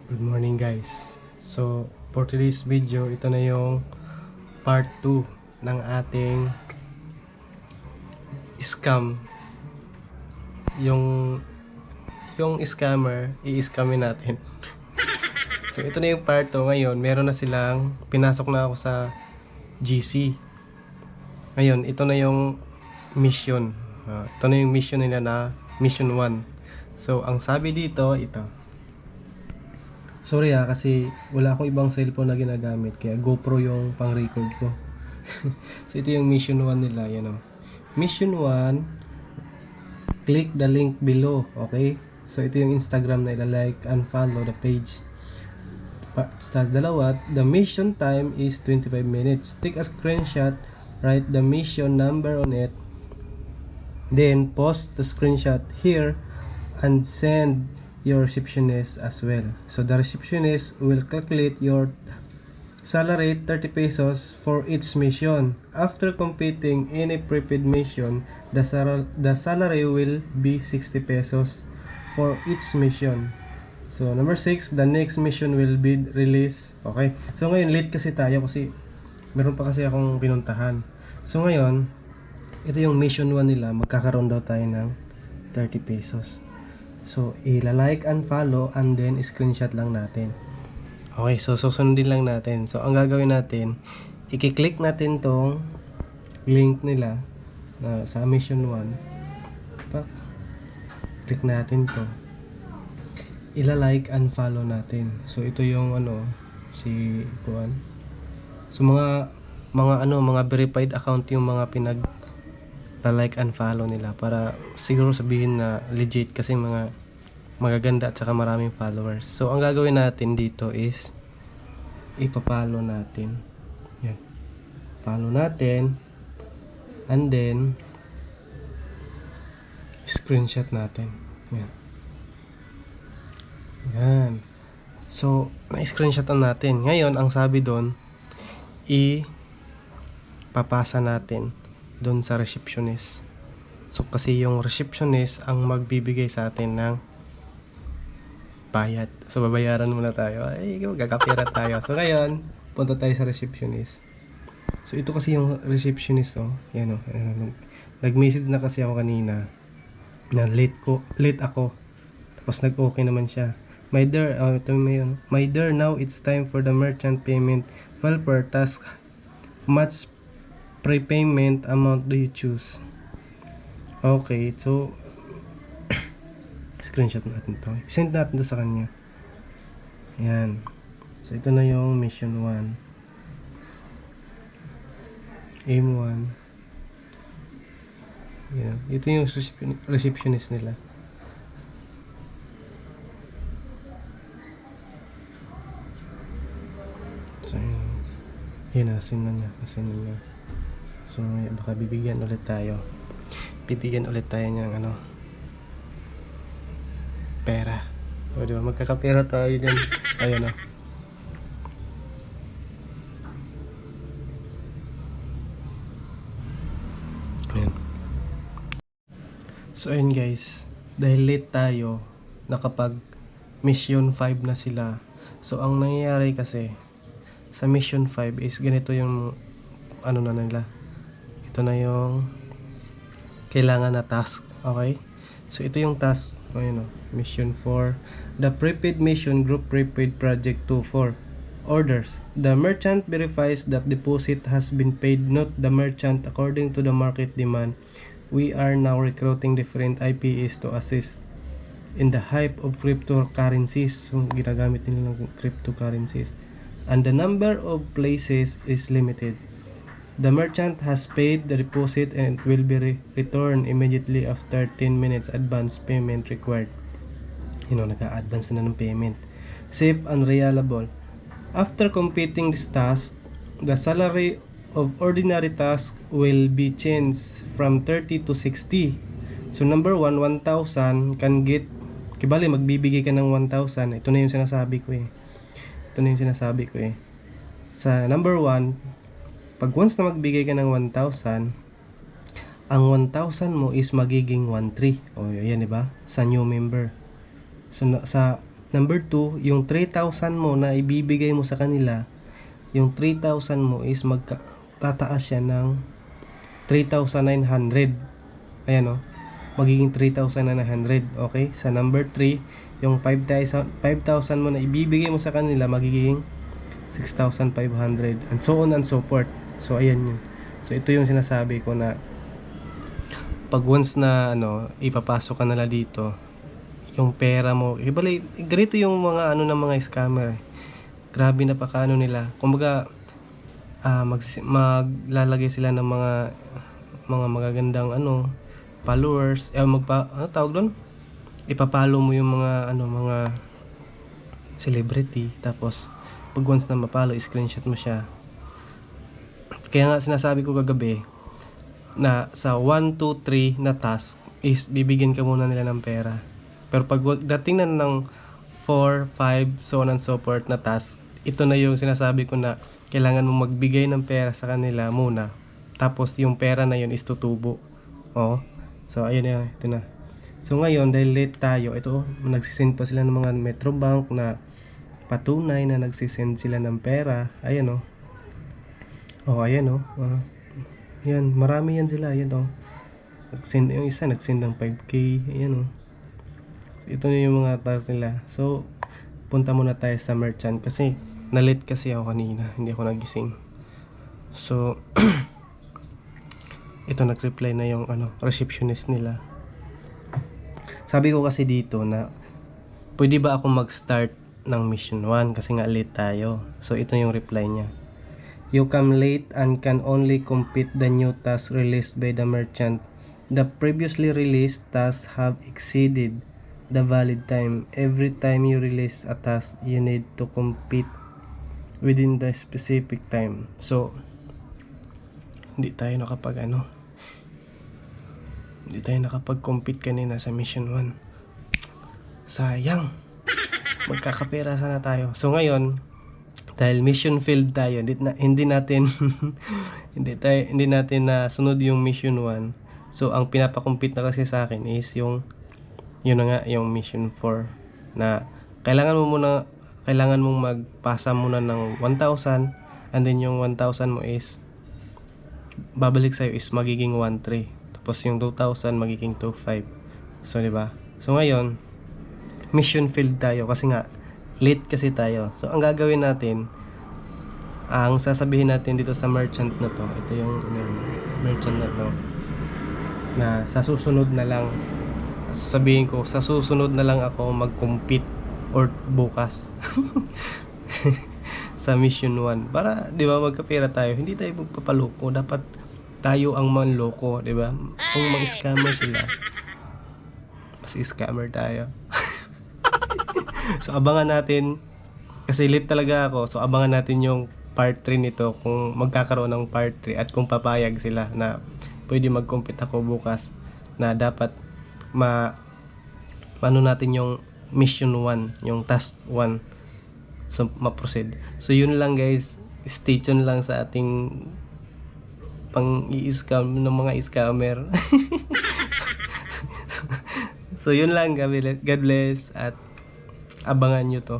Good morning guys. So for today's video, ito na yung part 2 ng ating scam. Yung scammer, i-scamin natin. So ito na yung part 2 ngayon. Meron na silang, pinasok na ako sa GC. Ngayon, ito na yung mission. Ito na yung mission nila na mission 1. So ang sabi dito, ito. Sorry kasi wala akong ibang cellphone na ginagamit, kaya GoPro yung pang record ko. So ito yung mission 1 nila, yan o. Mission 1, click the link below, okay? So ito yung Instagram na like and follow the page. Sa dalawa, the mission time is 25 minutes. Take a screenshot, write the mission number on it, then post the screenshot here and send your receptionist as well. So the receptionist will calculate your salary 30 pesos for each mission. After completing any prepaid mission, the salary will be 60 pesos for each mission. So number 6, the next mission will be released. Okay, so ngayon late kasi tayo kasi meron pa kasi akong pinuntahan. So ngayon, ito yung mission 1 nila, magkakaroon daw tayo ng 30 pesos. So, ila-like and follow and then screenshot lang natin. Okay, so susundin lang natin. So, ang gagawin natin, i-click natin tong link nila na sa mission 1. Click natin to. Ila-like and follow natin. So, ito yung si Kuan. So, mga verified account yung mga like and follow nila para siguro sabihin na legit kasi mga magaganda at saka maraming followers. So ang gagawin natin dito is ipapalo natin. Yan. Follow natin and then screenshot natin. Yan. Yan. So na-screenshotan natin. Ngayon ang sabi doon papasa natin doon sa receptionist. So kasi yung receptionist ang magbibigay sa atin ng bayad. So babayaran muna tayo. Ay, gagapira tayo. So ngayon, punta tayo sa receptionist. So ito kasi yung receptionist, oh. Yan, oh. Nag-message na kasi ako kanina na late ako. Tapos nag-okay naman siya. My dear, my dear, now it's time for the merchant payment. Well, per task match prepayment amount do you choose? Okay, so screenshot natin to. Send natin to sa kanya. Yan. So ito na yung mission 1. Aim 1. Yan. Ito yung receptionist nila. So yun na, sin na niya. So, baka bibigyan ulit tayo ng pera. O, diba? Magkakapera tayo dyan. Ayun, oh. Ayan. So, ayun guys. Dahil late tayo, nakapag mission 5 na sila. So, ang nangyayari kasi sa mission 5 is ganito yung na nila. Ito na yung kailangan na task. Okay? So ito yung task. Ayun, mission 4. The prepaid mission group prepaid project 2-4. Orders. The merchant verifies that deposit has been paid. Note the merchant according to the market demand. We are now recruiting different IPs to assist in the hype of cryptocurrencies. So ginagamit nila ng cryptocurrencies. And the number of places is limited. The merchant has paid the deposit and it will be returned immediately after 10 minutes. Advance payment required. Naka-advance na ng payment. Safe and reliable. After completing this task, the salary of ordinary task will be changed from 30 to 60. So number 1, 1,000 can get, kibali magbibigay ka ng 1,000. Ito na yung sinasabi ko eh. Sa number 1, pag once na magbigay ka ng 1,000, ang 1,000 mo is magiging 1,300. O yan, diba? Sa new member. So sa Number 2, yung 3,000 mo na ibibigay mo sa kanila, yung 3,000 mo is tataas siya ng 3,900. Ayan o, magiging 3,900. Okay? Sa number 3, yung 5,000 mo na ibibigay mo sa kanila, magiging 6,500 and so on and so forth. So ayan yun. So ito yung sinasabi ko na pag once na ipapasok ka nila dito yung pera mo, ibalik ganito yung mga ng mga scammer. Grabe na pakano nila. Kumbaga maglalagay sila ng mga magagandang followers, tawag doon? Ipapalo mo yung mga celebrity, tapos pag once na mapalo, screenshot mo siya. Kaya nga sinasabi ko kagabi na sa 1, 2, 3 na task is bibigyan ka muna nila ng pera. Pero pag dating na ng 4, 5, so on and so forth na task, ito na yung sinasabi ko na kailangan mo magbigay ng pera sa kanila muna. Tapos yung pera na yun is tutubo. Oh. So ayun na, ito na. So ngayon, dahil late tayo, ito nagsisend pa sila ng mga Metrobank na patunay na nagsisend sila ng pera. Ayan ayan ayan, marami yan sila. Ayan nagsend, yung isa nagsend ng 5k. Ayan so, ito na yung mga task nila. So punta muna tayo sa merchant kasi na-late kasi ako kanina, hindi ako nagising. So ito nag-reply na yung receptionist nila. Sabi ko kasi dito na pwede ba ako mag-start ng mission 1 kasi nga late tayo. So ito yung reply niya. You come late and can only complete the new task released by the merchant. The previously released tasks have exceeded the valid time. Every time you release a task, you need to complete within the specific time. So hindi tayo nakapag-compete kanina sa mission 1. Sayang. Magkakapera sana tayo. So ngayon, dahil mission failed tayo, hindi natin hindi natin na sunod yung mission 1. So ang pinapakompete na kasi sa akin is yun na nga yung mission 4 na kailangan mong magpasa muna ng 1,000 and then yung 1,000 mo is babalik sa'yo is magiging 1,300. Tapos yung 2,000 magiging 2,500. So diba? So ngayon, mission failed tayo kasi nga late kasi tayo. So ang gagawin natin, ang sasabihin natin dito sa merchant na to, ito yung merchant na to, na sa susunod na lang, sasabihin ko, sa susunod na lang ako mag-compete or bukas sa mission 1 para di ba magkapera tayo, hindi tayo magpapaloko. Dapat tayo ang manloko, di ba? Kung mag-scammer sila, mas scammer tayo. So abangan natin kasi late talaga ako. So abangan natin yung part 3 nito, kung magkakaroon ng part 3 at kung papayag sila na pwede mag-compete ako bukas, na dapat paano natin yung mission 1, yung task 1, so ma-proceed. So yun lang guys, stay tuned lang sa ating pang-i-scam ng mga scammer. So yun lang, God bless at abangan nyo to.